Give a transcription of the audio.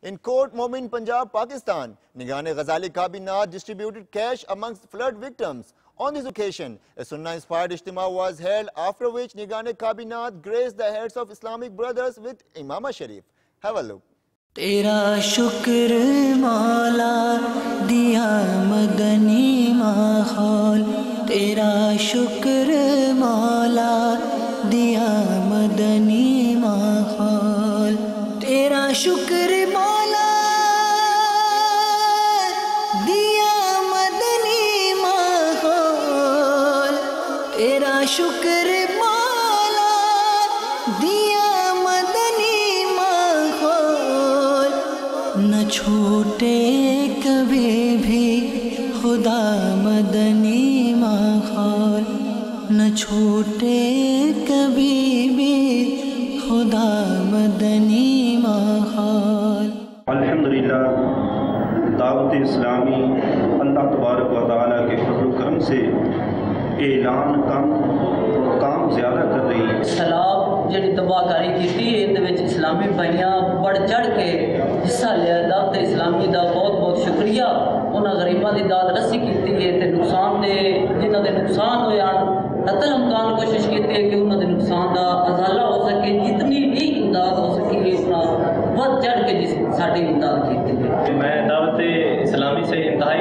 In Court Momin, Punjab, Pakistan, Nigane Ghazali Kabinat distributed cash amongst flood victims. On this occasion, a Sunnah-inspired Ijtima was held, after which Nigane Kabinat graced the heads of Islamic brothers with Imama Sharif. Have a look. تیرا شکر مولا دیا مدنی ماحول، تیرا شکر مولا دیا مدنی ماحول، تیرا شکر مولا دیا مدنی ماحول، تیرا شکر مولا دیا نہ چھوٹے کبھی بھی خدا مدنی ماحول، نہ چھوٹے کبھی بھی خدا مدنی ماحول۔ الحمدللہ دعوت اسلامی اللہ تبارک و تعالیٰ کے فضل و کرم سے اعلان کام زیادہ کر رہی ہے۔ سیلاب جڑی تباہ کاری کی اسلامی بھائیاں بڑھ چڑھ کے حصہ لیا، دعوت اسلامی دا بہت بہت شکریہ۔ انہاں غریباں دی داد رسی کی ہے تے نقصان دے جنہاں دے نقصان ہوئے حتی امکان کوشش کی ہے کہ انہاں دے نقصان دا ازالہ ہو سکے، جتنی بھی امداد ہو سکے اتنا بڑھ چڑھ کے ساڈی امداد کی ہے۔ میں دعوت اسلامی سے انتہائی